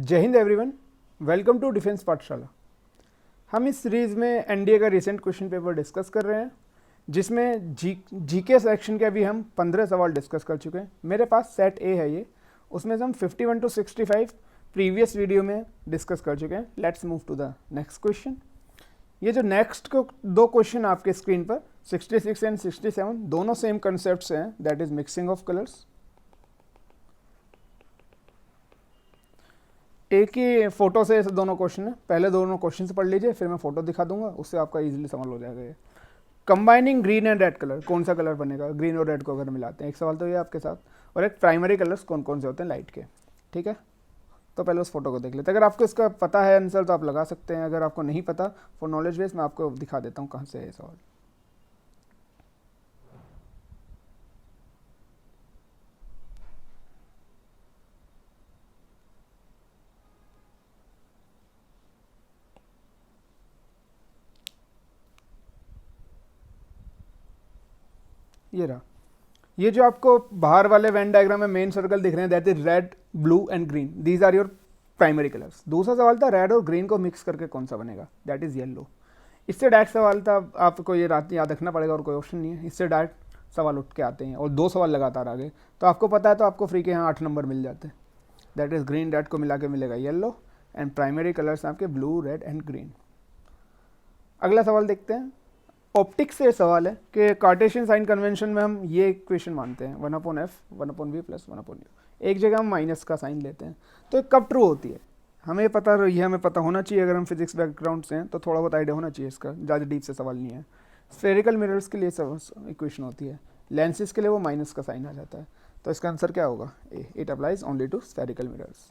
जय हिंद everyone, welcome to Defence Pathshala. हम इस सीरीज़ में एनडीए का रिसेंट क्वेश्चन पेपर डिस्कस कर रहे हैं, जिसमें जीके सेक्शन के अभी हम 15 सवाल डिस्कस कर चुके हैं। मेरे पास सेट ए है ये, उसमें से हम 51 to 65 प्रीवियस वीडियो में डिस्कस कर चुके हैं। Let's move to the next question. ये जो नेक्स्ट को दो क्वेश्चन आपके स्क्रीन पर 66 एंड 67 दोनों सेम कंसेप्ट हैं, that is mixing of colours. एक ही फोटो से ऐसे दोनों क्वेश्चन है, पहले दोनों क्वेश्चन से पढ़ लीजिए, फिर मैं फोटो दिखा दूंगा, उससे आपका इजीली समझ हो जाएगा। ये combining green and red colour, कौन सा कलर बनेगा ग्रीन और रेड को अगर मिलाते हैं। एक सवाल तो ये आपके साथ, और एक प्राइमरी कलर्स कौन कौन से होते हैं लाइट के। ठीक है, तो पहले उस फोटो को देख लेते हैं। अगर आपको इसका पता है आंसर तो आप लगा सकते हैं, अगर आपको नहीं पता फॉर नॉलेज बेस मैं आपको दिखा देता हूँ कहाँ से है ये सवाल। ये रहा, ये जो आपको बाहर वाले वेन डायग्राम में मेन सर्कल दिख रहे हैं, that is red, blue and green, these are your primary colours. दूसरा सवाल था रेड और ग्रीन को मिक्स करके कौन सा बनेगा, दैट इज येलो। इससे डायरेक्ट सवाल था, आपको ये रात याद रखना पड़ेगा और कोई ऑप्शन नहीं है। इससे डायरेक्ट सवाल उठ के आते हैं और दो सवाल लगातार आगे, तो आपको पता है तो आपको फ्री के यहाँ 8 नंबर मिल जाते हैं। दैट इज ग्रीन रेड को मिला के मिलेगा येलो, एंड प्राइमरी कलर्स आपके ब्लू रेड एंड ग्रीन। अगला सवाल देखते हैं। ऑप्टिक्स से सवाल है कि कार्टेशियन साइन कन्वेंशन में हम ये इक्वेशन मानते हैं 1/f 1/v + 1/u। एक जगह हम माइनस का साइन लेते हैं, तो ये कब ट्रू होती है हमें पता, ये हमें पता होना चाहिए। अगर हम फिजिक्स बैकग्राउंड से हैं तो थोड़ा बहुत आइडिया होना चाहिए इसका, ज़्यादा डीप से सवाल नहीं है। स्फेरिकल मिरर्स के लिए इक्वेशन होती है, लेंसेज के लिए वो माइनस का साइन आ जाता है, तो इसका आंसर क्या होगा A, it applies only to spherical mirrors.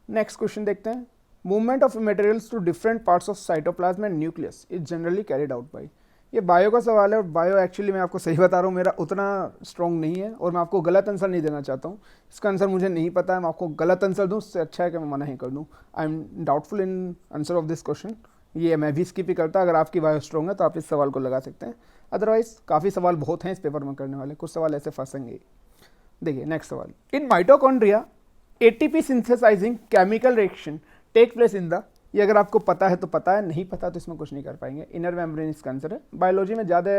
Next question देखते हैं। Movement of materials to different parts of cytoplasm and nucleus is generally carried out by. ये बायो का सवाल है, और बायो एक्चुअली मैं आपको सही बता रहा हूँ मेरा उतना स्ट्रॉन्ग नहीं है, और मैं आपको गलत आंसर नहीं देना चाहता हूँ। इसका आंसर मुझे नहीं पता है, मैं आपको गलत आंसर दूँ उससे अच्छा है कि मैं मना ही कर दूँ। I am doubtful in answer of this question. ये मैं भी स्किप ही करता। अगर आपकी बायो स्ट्रॉन्ग है तो आप इस सवाल को लगा सकते हैं, अदरवाइज काफ़ी सवाल बहुत हैं इस पेपर में करने वाले, कुछ सवाल ऐसे फंसेंगे। देखिए नेक्स्ट सवाल। In mitochondria ATP synthesising chemical reaction take place in the. ये अगर आपको पता है तो पता है, नहीं पता तो इसमें कुछ नहीं कर पाएंगे। इनर मेम्ब्रेन इसका आंसर है। बायोलॉजी में ज़्यादा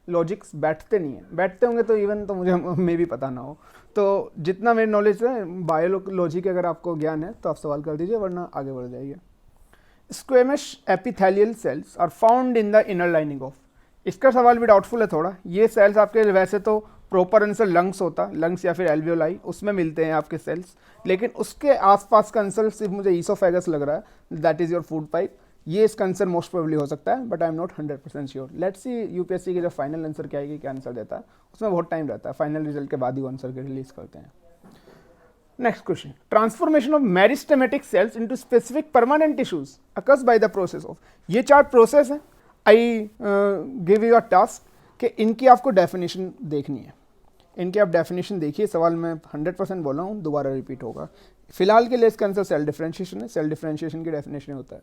लॉजिक्स बैठते नहीं है, बैठते होंगे तो इवन तो मुझे में भी पता ना हो। तो जितना मेरी नॉलेज है बायोलॉजी के अगर आपको ज्ञान है तो आप सवाल कर दीजिए, वरना आगे बढ़ जाइए। Squamous epithelial cells are found in the inner lining of. इसका सवाल भी डाउटफुल है थोड़ा। ये सेल्स आपके वैसे तो प्रॉपर आंसर लंग्स होता, लंग्स या फिर एल्वियोलाई, उसमें मिलते हैं आपके सेल्स, लेकिन उसके आसपास का आंसर सिर्फ मुझे ईसोफेगस लग रहा है, that is your food pipe. ये इसका आंसर मोस्ट प्रोबेबली हो सकता है, but I am not 100% sure. Let's see UPSC के जो फाइनल आंसर क्या आएगी, क्या आंसर देता है, उसमें बहुत टाइम रहता है, फाइनल रिजल्ट के बाद ही वो आंसर के रिलीज करते हैं। Next question. Transformation of meristematic cells into specific permanent tissues occurs by the process of. ये 4 प्रोसेस है। I give you a task कि इनकी आपको डेफिनेशन देखनी है। इनकी आप डेफिनेशन देखिए, सवाल में 100% बोला हूँ, दोबारा रिपीट होगा। फिलहाल के लिए इसका आंसर सेल डिफरेंशिएशन है। सेल डिफरेंशिएशन की डेफिनेशन होता है।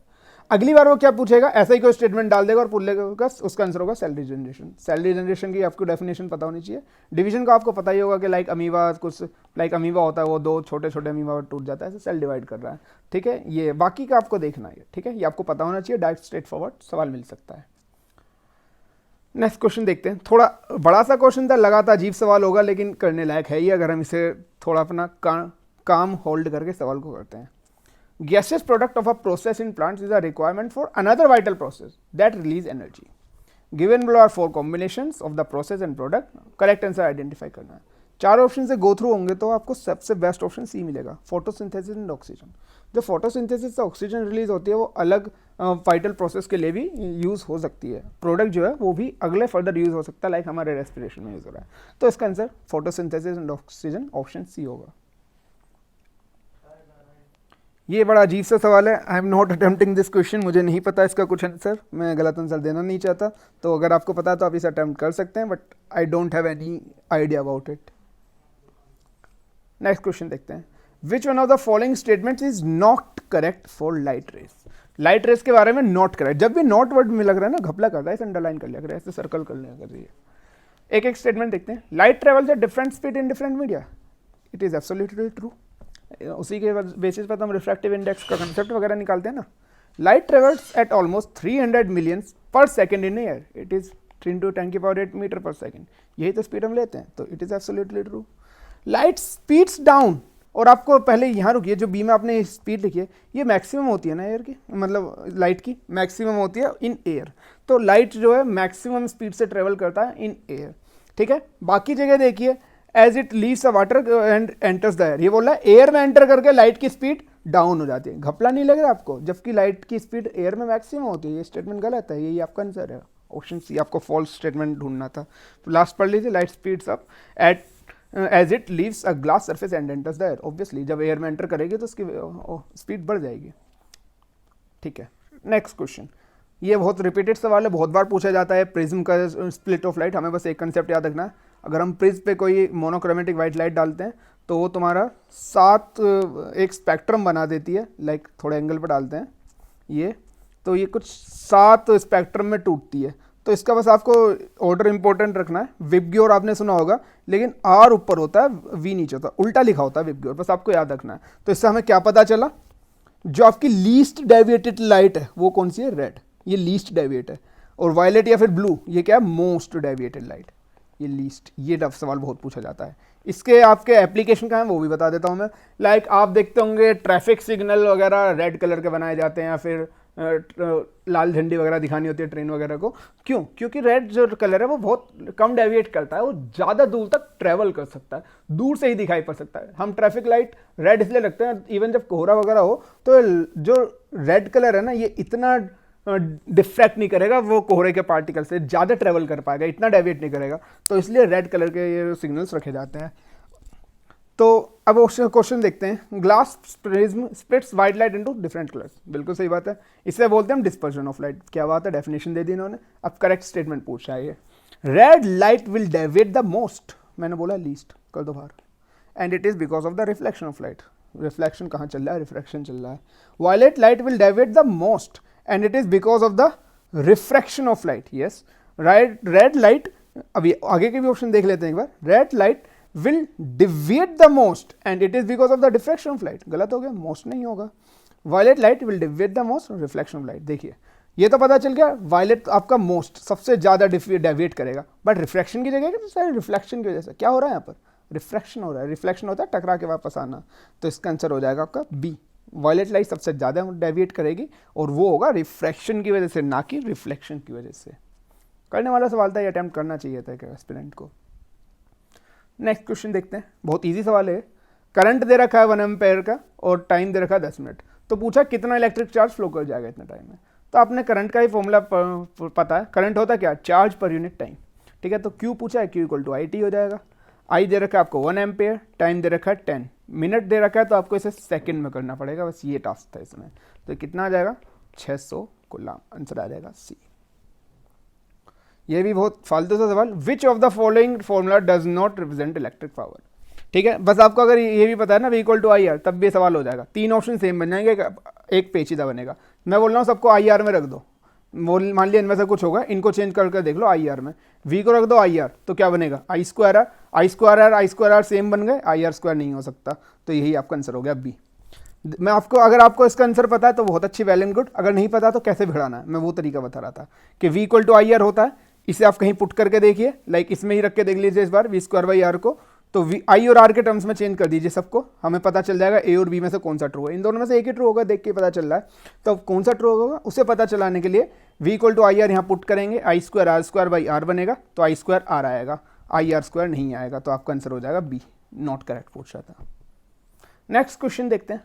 अगली बार वो क्या पूछेगा, ऐसा ही कोई स्टेटमेंट डाल देगा और पूछेगा, उसका आंसर होगा सेल रीजनरेशन। सेल रीजनरेशन की आपको डेफिनेशन पता होनी चाहिए। डिवीजन का आपको पता ही होगा कि लाइक अमीबा, कुछ लाइक अमीबा होता है, वो 2 छोटे छोटे अमीबा टूट जाता है, ऐसे सेल डिवाइड कर रहा है। ठीक है, ये बाकी का आपको देखना है। ठीक है, ये आपको पता होना चाहिए, डायरेक्ट स्ट्रेट फॉरवर्ड सवाल मिल सकता है। नेक्स्ट क्वेश्चन देखते हैं। थोड़ा बड़ा सा क्वेश्चन था, लगातार अजीब सवाल होगा, लेकिन करने लायक है ये अगर हम इसे थोड़ा अपना काम होल्ड करके सवाल को करते हैं। Gases product of a process in plants is a requirement for another vital process that release energy. Given below are 4 combinations of the process and product. Correct answer identify करना है। 4 ऑप्शन से go through होंगे तो आपको सबसे best option C मिलेगा, photosynthesis and oxygen. जो photosynthesis से ऑक्सीजन रिलीज होती है वो अलग वाइटल प्रोसेस के लिए भी यूज़ हो सकती है। प्रोडक्ट जो है वो भी अगले फर्दर यूज़ हो सकता है, लाइक हमारे रेस्पिरेशन में यूज़ हो रहा है। तो इसका answer photosynthesis and oxygen option C होगा। ये बड़ा अजीब सा सवाल है। I am not attempting this question, मुझे नहीं पता इसका कुछ आंसर, मैं गलत आंसर देना नहीं चाहता। तो अगर आपको पता है तो आप इसे अटेम्प्ट कर सकते हैं, but I don't have any idea about it. Next question देखते हैं। Which one of the following statements is not correct for light rays. Light rays के बारे में नॉट करेक्ट, जब भी नॉट वर्ड में लग रहा है ना, घपला कर रहा है, इसे अंडरलाइन कर लिया करें, ऐसे सर्कल कर लिया करिए। एक एक स्टेटमेंट देखते हैं। Light travels at different speed in different media. It is absolutely true. उसी के बेसिस पर तो हम रिफ्रैक्टिव इंडेक्स का कंसेप्ट वगैरह निकालते हैं ना। Light travels at almost 300 million per second in air, it is 3 into 10⁸ metre per second, यही तो स्पीड हम लेते हैं, तो it is absolutely true. Light speeds down, और आपको पहले यहाँ रुकिए, जो बी में आपने स्पीड लिखी है ये मैक्सिमम होती है ना एयर की, मतलब लाइट की मैक्सिमम होती है इन एयर, तो लाइट जो है मैक्सिमम स्पीड से ट्रेवल करता है इन एयर, ठीक है। बाकी जगह देखिए, as it leaves a water and enters the air, ये बोल रहा है एयर में एंटर करके लाइट की स्पीड डाउन हो जाती है, घपला नहीं लग रहा आपको, जबकि लाइट की स्पीड एयर में मैक्सिमम होती है, ये स्टेटमेंट गलत है, यही आपका आंसर है, ऑप्शन सी आपको फॉल्स स्टेटमेंट ढूंढना था। तो लास्ट पढ़ लीजिए, light speeds up at as it leaves a glass surface and enters the air, obviously जब एयर में एंटर करेगी तो उसकी स्पीड बढ़ जाएगी, ठीक है। नेक्स्ट क्वेश्चन, ये बहुत रिपीटेड सवाल है, बहुत बार पूछा जाता है, प्रिज्म का स्प्लिट ऑफ लाइट। हमें बस एक कंसेप्ट याद रखना है, अगर हम प्रिज्म पे कोई मोनोक्रोमेटिक वाइट लाइट डालते हैं तो वो तुम्हारा 7 एक स्पेक्ट्रम बना देती है, लाइक थोड़े एंगल पर डालते हैं ये, तो ये कुछ 7 स्पेक्ट्रम में टूटती है। तो इसका बस आपको ऑर्डर इंपॉर्टेंट रखना है, विबग्योर आपने सुना होगा, लेकिन आर ऊपर होता है वी नीचे होता है, उल्टा लिखा होता है विबग्योर, बस आपको याद रखना है। तो इससे हमें क्या पता चला, जो आपकी लीस्ट डेविएटेड लाइट है वो कौन सी है, रेड, ये लीस्ट डेविएट है, और वायलेट या फिर ब्लू ये क्या है, मोस्ट डेविएटेड लाइट, ये लीस्ट, ये सवाल बहुत पूछा जाता है। इसके आपके एप्लीकेशन का है वो भी बता देता हूँ मैं, लाइक आप देखते होंगे ट्रैफिक सिग्नल वगैरह रेड कलर के बनाए जाते हैं, या फिर लाल झंडी वगैरह दिखानी होती है ट्रेन वगैरह को, क्यों, क्योंकि रेड जो कलर है वो बहुत कम डेविएट करता है, वो ज़्यादा दूर तक ट्रैवल कर सकता है, दूर से ही दिखाई पड़ सकता है। हम ट्रैफिक लाइट रेड इसलिए रखते हैं, इवन जब कोहरा वगैरह हो तो जो रेड कलर है ना ये इतना डिफ्रैक्ट नहीं करेगा, वो कोहरे के पार्टिकल से ज़्यादा ट्रेवल कर पाएगा, इतना डेविएट नहीं करेगा, तो इसलिए रेड कलर के ये सिग्नल्स रखे जाते हैं। तो अब क्वेश्चन देखते हैं, glass prism splits white light into different colours, बिल्कुल सही बात है, इसे बोलते हैं हम डिस्पर्जन ऑफ लाइट। क्या बात है, डेफिनेशन दे दी इन्होंने। अब करेक्ट स्टेटमेंट पूछा है ये, red light will deviate the most, मैंने बोला लीस्ट, कर दो बाहर, and it is because of the reflection of light, reflection कहाँ चल रहा है, रिफ्रैक्शन चल रहा है। Violet light will deviate the most and it is because of the refraction of light, yes right. Red light, अभी आगे के भी ऑप्शन देख लेते हैं एक बार, red light will deviate the most and it is because of the diffraction of light, गलत हो गया, most नहीं होगा। violet light will deviate the most reflection of light, देखिए ये तो पता चल गया, violet आपका most सबसे ज़्यादा डेविएट करेगा, बट रिफ्रैक्शन की जगह तो सारे रिफ्लेक्शन की वजह से क्या हो रहा है, यहाँ पर रिफ्रैक्शन हो रहा है, रिफ्लेक्शन होता है टकरा के वापस आना, तो इसका आंसर हो जाएगा आपका बी, वायलेट लाइट सबसे ज़्यादा डेविएट करेगी और वो होगा रिफ्रैक्शन की वजह से, ना कि रिफ्लेक्शन की वजह से। करने वाला सवाल था, ये अटैम्प्ट करना चाहिए था एस्पिरेंट को। नेक्स्ट क्वेश्चन देखते हैं, बहुत इजी सवाल है, करंट दे रखा है 1 एम्पेयर का और टाइम दे रखा है 10 मिनट, तो पूछा कितना इलेक्ट्रिक चार्ज फ्लो कर जाएगा इतने टाइम में। तो आपने करंट का ही फॉर्मूला पता है, करंट होता क्या, चार्ज पर यूनिट टाइम, ठीक है। तो क्यू पूछा है, Q equal to I T हो जाएगा, आई दे रखा है आपको 1 एम्पेयर, टाइम दे रखा है 10 मिनट दे रखा है, तो आपको इसे सेकेंड में करना पड़ेगा, बस ये टास्क था इसमें। तो कितना आ जाएगा, 600 कूलम, आंसर आ जाएगा सी। ये भी बहुत फालतू सा सवाल, which of the following formula does not represent electric power, ठीक है। बस आपको अगर ये भी पता है ना, V equal to I R, तब भी सवाल हो जाएगा, 3 ऑप्शन सेम बन जाएंगे, एक पेचीदा बनेगा। मैं बोल रहा हूँ सबको आई आर में रख दो, मान लिया इनमें से कुछ होगा, इनको चेंज करके देख लो आई आर में, वी को रख दो आई आर, तो क्या बनेगा, I square R, I square R, I square R same बन गए, आई आर स्क्वायर नहीं हो सकता, तो यही आपका आंसर हो गया बी। मैं आपको, अगर आपको इसका आंसर पता है तो बहुत अच्छी, वेल एंड गुड, अगर नहीं पता तो कैसे भिड़ाना है, मैं वो तरीका बता रहा था कि V equal to I R होता है, इसे आप कहीं पुट करके देखिए, लाइक इसमें ही रख के देख लीजिए इस बार, वी स्क्वायर बाई आर को, तो वी आई और आर के टर्म्स में चेंज कर दीजिए सबको, हमें पता चल जाएगा ए और बी में से कौन सा ट्रू है, इन दोनों में से एक ही ट्रू होगा, देख के पता चल रहा है, तो कौन सा ट्रू होगा उसे पता चलाने के लिए V equal to I R यहाँ पुट करेंगे, आई स्क्वायर बाई आर बनेगा, तो आई स्क्वायर आर आएगा, आई आर स्क्वायर नहीं आएगा, तो आपका आंसर हो जाएगा बी, नॉट करेक्ट पूछ रहा था। नेक्स्ट क्वेश्चन देखते हैं,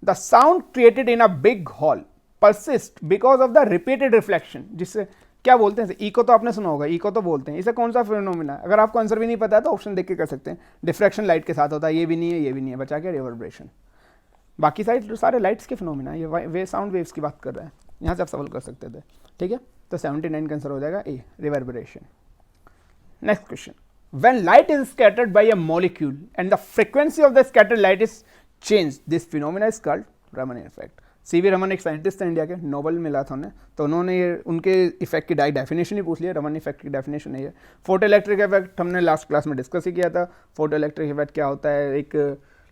the sound created in a big hall persist because of the repeated reflection, जिससे क्या बोलते हैं, इको तो आपने सुना होगा, इको तो बोलते हैं, इसे कौन सा फिनोमेना है, अगर आपको आंसर भी नहीं पता है तो ऑप्शन देख के कर सकते हैं, डिफ्रैक्शन लाइट के साथ होता है, ये भी नहीं है, ये भी नहीं है, बचा के रिवर्बरेशन, बाकी साइड सारे लाइट्स के फिनोमेना, ये वे साउंड वेव्स की बात कर रहे हैं, यहाँ से आप सवाल कर सकते थे, ठीक है। तो 79 का आंसर हो जाएगा A, reverberation. Next question, when light is scattered by a molecule and the frequency of the scattered light is change, this phenomena is called Raman effect. CV Raman एक साइंटिस्ट थे इंडिया के, नोबेल मिला था उन्हें, तो उन्होंने ये उनके इफेक्ट की डेफिनेशन ही पूछ लिया, रमन इफेक्ट की डेफिनेशन है ये। फोटो इलेक्ट्रिक इफेक्ट हमने लास्ट क्लास में डिस्कस ही किया था, फोटो इलेक्ट्रिक इफेक्ट क्या होता है, एक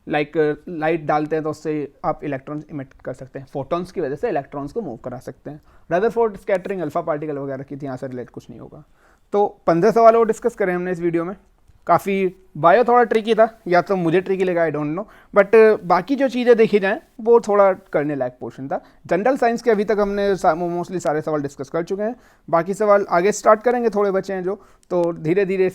लाइक लाइट डालते हैं तो उससे आप इलेक्ट्रॉन्स इमिट कर सकते हैं, फोटॉन्स की वजह से इलेक्ट्रॉन्स को मूव करा सकते हैं। रदरफोर्ड स्कैटरिंग अल्फा पार्टिकल वगैरह की थी, यहाँ से रिलेट कुछ नहीं होगा। तो 15 सवाल वो डिस्कस करें हमने इस वीडियो में। काफ़ी बायो थोड़ा ट्रिकी था, या तो मुझे ट्रिकी लगा, आई डोंट नो, बट बाकी जो चीज़ें देखी जाएँ वो थोड़ा करने लायक पोर्शन था। जनरल साइंस के अभी तक हमने मोस्टली सारे सवाल डिस्कस कर चुके हैं, बाकी सवाल आगे स्टार्ट करेंगे, थोड़े बचे हैं जो, तो धीरे धीरे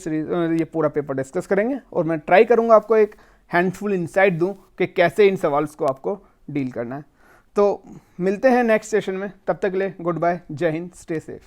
ये पूरा पेपर डिस्कस करेंगे और मैं ट्राई करूँगा आपको एक हैंडफुल इंसाइट दूँ कि कैसे इन सवाल्स को आपको डील करना है। तो मिलते हैं नेक्स्ट सेशन में, तब तक ले गुड बाय, जय हिंद, स्टे सेफ।